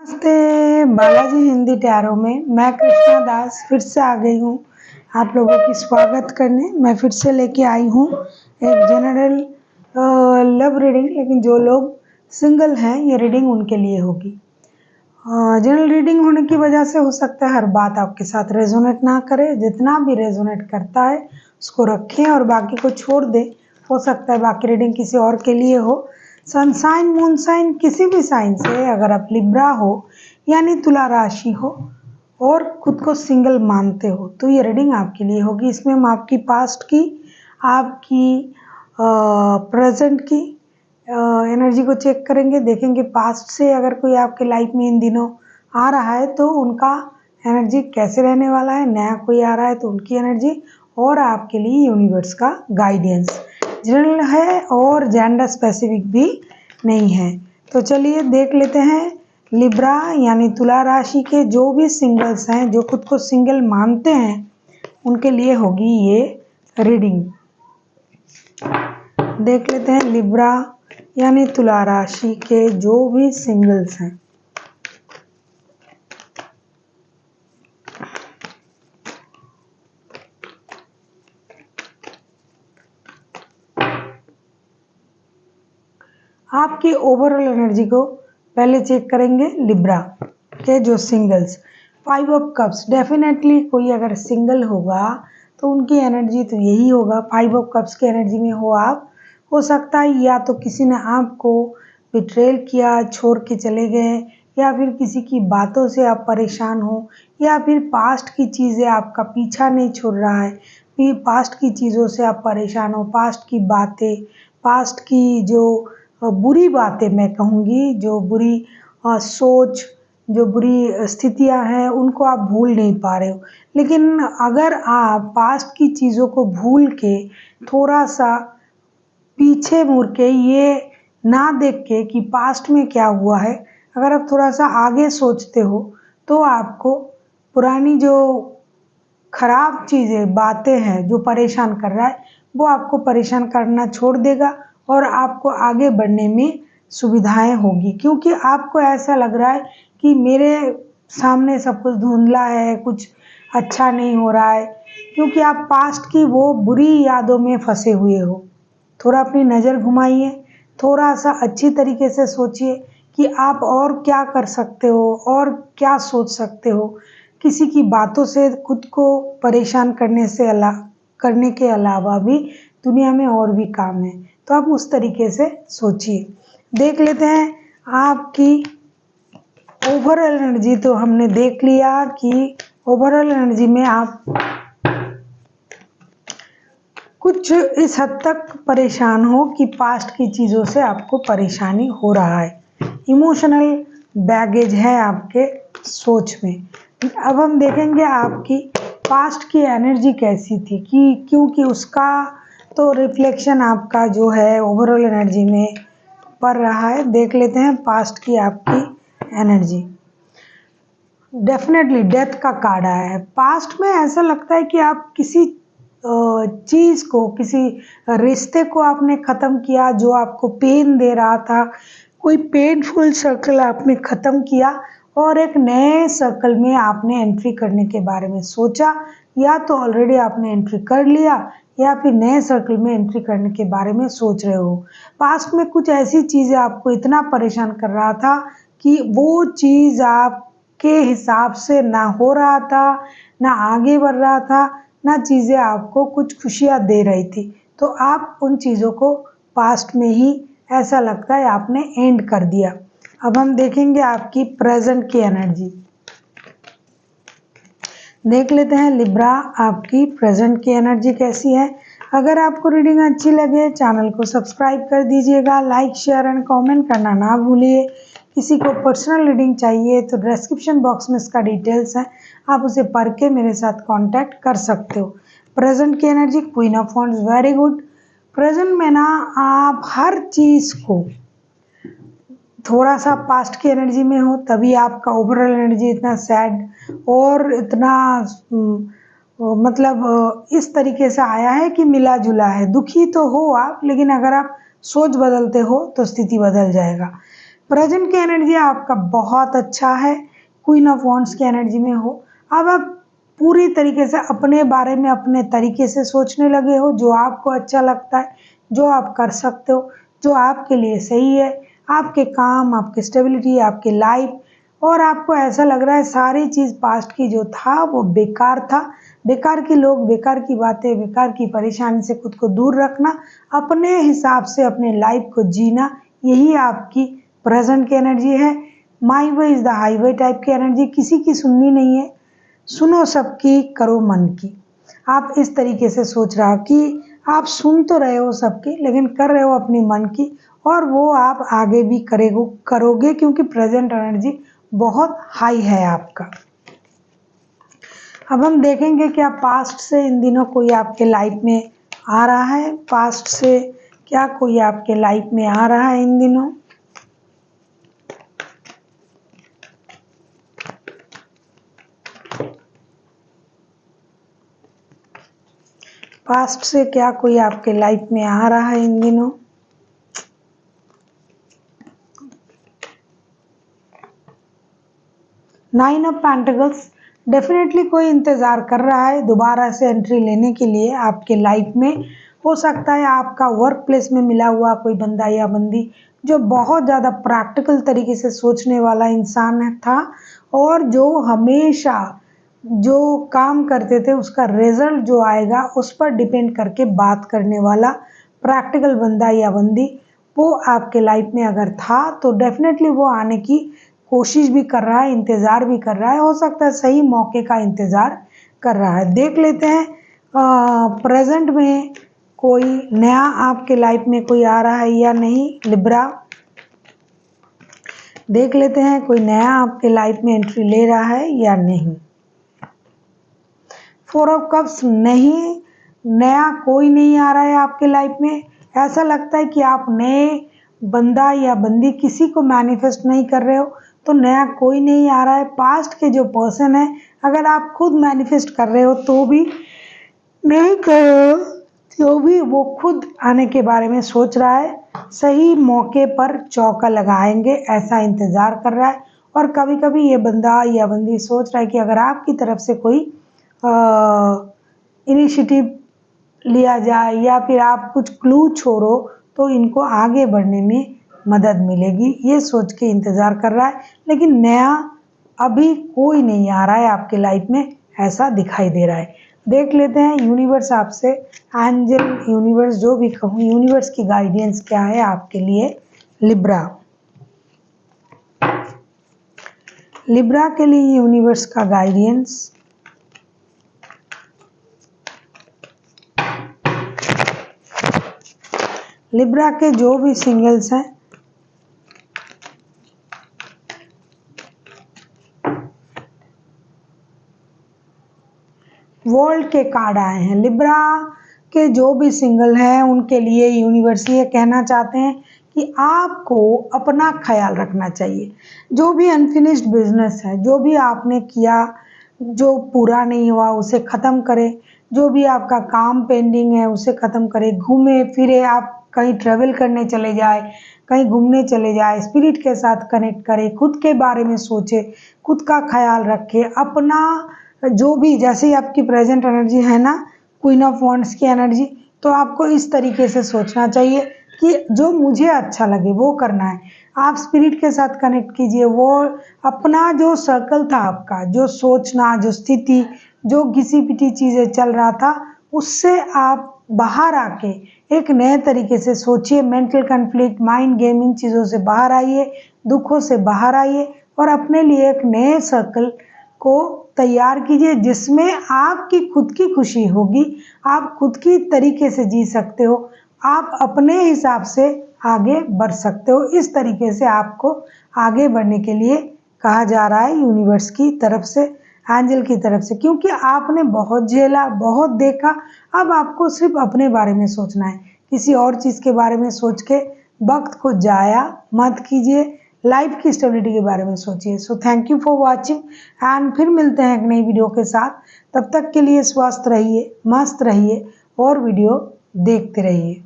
नमस्ते बालाजी हिंदी टैरो में मैं कृष्णा दास फिर से आ गई हूँ आप लोगों की स्वागत करने। मैं फिर से लेके आई हूँ एक जनरल लव रीडिंग, लेकिन जो लोग सिंगल हैं ये रीडिंग उनके लिए होगी। जनरल रीडिंग होने की वजह से हो सकता है हर बात आपके साथ रेजोनेट ना करे, जितना भी रेजोनेट करता है उसको रखें और बाकी को छोड़ दें। हो सकता है बाकी रीडिंग किसी और के लिए हो। सनसाइन मून साइन किसी भी साइन से अगर आप लिब्रा हो यानी तुला राशि हो और खुद को सिंगल मानते हो तो ये रीडिंग आपके लिए होगी। इसमें हम आपकी पास्ट की, आपकी प्रेजेंट की एनर्जी को चेक करेंगे, देखेंगे पास्ट से अगर कोई आपके लाइफ में इन दिनों आ रहा है तो उनका एनर्जी कैसे रहने वाला है, नया कोई आ रहा है तो उनकी एनर्जी, और आपके लिए यूनिवर्स का गाइडेंस। जनरल है और जेंडर स्पेसिफिक भी नहीं है। तो चलिए देख लेते हैं लिब्रा यानी तुला राशि के जो भी सिंगल्स हैं, जो खुद को सिंगल मानते हैं, उनके लिए होगी ये रीडिंग। देख लेते हैं लिब्रा यानी तुला राशि के जो भी सिंगल्स हैं। आपकी ओवरऑल एनर्जी को पहले चेक करेंगे लिब्रा के जो सिंगल्स। 5 ऑफ कप्स, डेफिनेटली कोई अगर सिंगल होगा तो उनकी एनर्जी तो यही होगा। 5 ऑफ कप्स की एनर्जी में हो आप। हो सकता है या तो किसी ने आपको बिट्रेल किया, छोड़ के चले गए, या फिर किसी की बातों से आप परेशान हो, या फिर पास्ट की चीज़ें आपका पीछा नहीं छोड़ रहा है, फिर पास्ट की चीज़ों से आप परेशान हो, पास्ट की बातें, पास्ट की जो बुरी बातें मैं कहूँगी, जो बुरी सोच, जो बुरी स्थितियाँ हैं उनको आप भूल नहीं पा रहे हो। लेकिन अगर आप पास्ट की चीज़ों को भूल के थोड़ा सा पीछे मुड़ के ये ना देख के कि पास्ट में क्या हुआ है, अगर आप थोड़ा सा आगे सोचते हो तो आपको पुरानी जो खराब चीज़ें, बातें हैं जो परेशान कर रहा है वो आपको परेशान करना छोड़ देगा और आपको आगे बढ़ने में सुविधाएं होगी। क्योंकि आपको ऐसा लग रहा है कि मेरे सामने सब कुछ धुंधला है, कुछ अच्छा नहीं हो रहा है, क्योंकि आप पास्ट की वो बुरी यादों में फंसे हुए हो। थोड़ा अपनी नज़र घुमाइए, थोड़ा सा अच्छी तरीके से सोचिए कि आप और क्या कर सकते हो और क्या सोच सकते हो। किसी की बातों से खुद को परेशान करने के अलावा भी दुनिया में और भी काम है, तो आप उस तरीके से सोचिए। देख लेते हैं आपकी ओवरऑल एनर्जी। तो हमने देख लिया कि ओवरऑल एनर्जी में आप कुछ इस हद तक परेशान हो कि पास्ट की चीज़ों से आपको परेशानी हो रहा है, इमोशनल बैगेज है आपके सोच में। अब हम देखेंगे आपकी पास्ट की एनर्जी कैसी थी, कि क्योंकि उसका तो रिफ्लेक्शन आपका जो है ओवरऑल एनर्जी में पड़ रहा है। देख लेते हैं पास्ट की आपकी एनर्जी। डेफिनेटली डेथ का कार्ड आया है। पास्ट में ऐसा लगता है कि आप किसी चीज़ को, किसी रिश्ते को आपने ख़त्म किया जो आपको पेन दे रहा था। कोई पेनफुल सर्कल आपने ख़त्म किया और एक नए सर्कल में आपने एंट्री करने के बारे में सोचा, या तो ऑलरेडी आपने एंट्री कर लिया या फिर नए सर्कल में एंट्री करने के बारे में सोच रहे हो। पास्ट में कुछ ऐसी चीज़ें आपको इतना परेशान कर रहा था कि वो चीज़ आपके हिसाब से ना हो रहा था, ना आगे बढ़ रहा था, ना चीज़ें आपको कुछ खुशियाँ दे रही थी। तो आप उन चीज़ों को पास्ट में ही ऐसा लगता है आपने एंड कर दिया। अब हम देखेंगे आपकी प्रेजेंट की एनर्जी। देख लेते हैं लिब्रा आपकी प्रेजेंट की एनर्जी कैसी है। अगर आपको रीडिंग अच्छी लगे चैनल को सब्सक्राइब कर दीजिएगा, लाइक शेयर एंड कमेंट करना ना भूलिए। किसी को पर्सनल रीडिंग चाहिए तो डिस्क्रिप्शन बॉक्स में इसका डिटेल्स है, आप उसे पढ़ के मेरे साथ कांटेक्ट कर सकते हो। प्रेजेंट की energy queen of wands, very good. Present में ना आप हर चीज़ को थोड़ा सा पास्ट की एनर्जी में हो तभी आपका ओवरऑल एनर्जी इतना सैड और इतना मतलब इस तरीके से आया है कि मिला जुला है। दुखी तो हो आप, लेकिन अगर आप सोच बदलते हो तो स्थिति बदल जाएगा। प्रेजेंट की एनर्जी आपका बहुत अच्छा है, क्वीन ऑफ वॉन्ड्स की एनर्जी में हो। अब आप पूरी तरीके से अपने बारे में अपने तरीके से सोचने लगे हो, जो आपको अच्छा लगता है, जो आप कर सकते हो, जो आपके लिए सही है, आपके काम, आपकी स्टेबिलिटी, आपकी लाइफ। और आपको ऐसा लग रहा है सारी चीज़ पास्ट की जो था वो बेकार था। बेकार के लोग, बेकार की बातें, बेकार की परेशानी से खुद को दूर रखना, अपने हिसाब से अपने लाइफ को जीना, यही आपकी प्रेजेंट की एनर्जी है। My way is the highway type की एनर्जी, किसी की सुननी नहीं है, सुनो सबकी, करो मन की। आप इस तरीके से सोच रहा हो कि आप सुन तो रहे हो सबकी, लेकिन कर रहे हो अपनी मन की, और वो आप आगे भी करोगे क्योंकि प्रेजेंट एनर्जी बहुत हाई है आपका। अब हम देखेंगे क्या पास्ट से इन दिनों कोई आपके लाइफ में आ रहा है। पास्ट से क्या कोई आपके लाइफ में आ रहा है इन दिनों। पास्ट से क्या कोई आपके लाइफ में आ रहा है इन दिनों। नाइन ऑफ पेंटिकल्स, डेफिनेटली कोई इंतज़ार कर रहा है दोबारा से एंट्री लेने के लिए आपके लाइफ में। हो सकता है आपका वर्क प्लेस में मिला हुआ कोई बंदा या बंदी जो बहुत ज़्यादा प्रैक्टिकल तरीके से सोचने वाला इंसान था, और जो हमेशा जो काम करते थे उसका रिजल्ट जो आएगा उस पर डिपेंड करके बात करने वाला प्रैक्टिकल बंदा या बंदी, वो आपके लाइफ में अगर था तो डेफिनेटली वो आने की कोशिश भी कर रहा है, इंतज़ार भी कर रहा है। हो सकता है सही मौके का इंतज़ार कर रहा है। देख लेते हैं प्रेजेंट में कोई नया आपके लाइफ में कोई आ रहा है या नहीं। लिब्रा, देख लेते हैं कोई नया आपके लाइफ में एंट्री ले रहा है या नहीं। फोर ऑफ कप्स, नहीं, नया कोई नहीं आ रहा है आपके लाइफ में। ऐसा लगता है कि आप नए बंदा या बंदी किसी को मैनिफेस्ट नहीं कर रहे हो, तो नया कोई नहीं आ रहा है। पास्ट के जो पर्सन है, अगर आप खुद मैनिफेस्ट कर रहे हो तो भी नहीं कर रहे हो, तो भी वो खुद आने के बारे में सोच रहा है, सही मौके पर चौका लगाएंगे ऐसा इंतज़ार कर रहा है। और कभी कभी ये बंदा या बंदी सोच रहा है कि अगर आपकी तरफ से कोई इनिशिएटिव लिया जाए या फिर आप कुछ क्लू छोड़ो तो इनको आगे बढ़ने में मदद मिलेगी, ये सोच के इंतज़ार कर रहा है। लेकिन नया अभी कोई नहीं आ रहा है आपके लाइफ में, ऐसा दिखाई दे रहा है। देख लेते हैं यूनिवर्स आपसे, एंजल, यूनिवर्स, जो भी कहूँ, यूनिवर्स की गाइडेंस क्या है आपके लिए। लिब्रा, लिब्रा के लिए यूनिवर्स का गाइडेंस। लिब्रा के जो भी सिंगल्स हैं, वर्ल्ड के कार्ड आए हैं। लिब्रा के जो भी सिंगल हैं उनके लिए यूनिवर्स ये कहना चाहते हैं कि आपको अपना ख्याल रखना चाहिए। जो भी अनफिनिश्ड बिजनेस है, जो भी आपने किया जो पूरा नहीं हुआ उसे ख़त्म करें, जो भी आपका काम पेंडिंग है उसे ख़त्म करें। घूमे फिरे, आप कहीं ट्रेवल करने चले जाए, कहीं घूमने चले जाए, स्पिरिट के साथ कनेक्ट करें, खुद के बारे में सोचें, खुद का ख्याल रखें। अपना जो भी, जैसे ही आपकी प्रेजेंट एनर्जी है ना, क्वीन ऑफ वॉन्ड्स की एनर्जी, तो आपको इस तरीके से सोचना चाहिए कि जो मुझे अच्छा लगे वो करना है। आप स्पिरिट के साथ कनेक्ट कीजिए। वो अपना जो सर्कल था आपका, जो सोचना, जो स्थिति, जो घिसी पिटी चीज़ें चल रहा था, उससे आप बाहर आके एक नए तरीके से सोचिए। मेंटल कन्फ्लिक्ट, माइंड गेमिंग चीज़ों से बाहर आइए, दुखों से बाहर आइए और अपने लिए एक नए सर्कल को तैयार कीजिए जिसमें आपकी खुद की खुशी होगी, आप खुद की तरीके से जी सकते हो, आप अपने हिसाब से आगे बढ़ सकते हो। इस तरीके से आपको आगे बढ़ने के लिए कहा जा रहा है यूनिवर्स की तरफ से, एंजल की तरफ से, क्योंकि आपने बहुत झेला, बहुत देखा। अब आपको सिर्फ अपने बारे में सोचना है, किसी और चीज़ के बारे में सोच के वक्त को जाया मत कीजिए। लाइफ की स्टेबिलिटी के बारे में सोचिए। So thank you for watching, and फिर मिलते हैं एक नई वीडियो के साथ। तब तक के लिए स्वस्थ रहिए, मस्त रहिए और वीडियो देखते रहिए।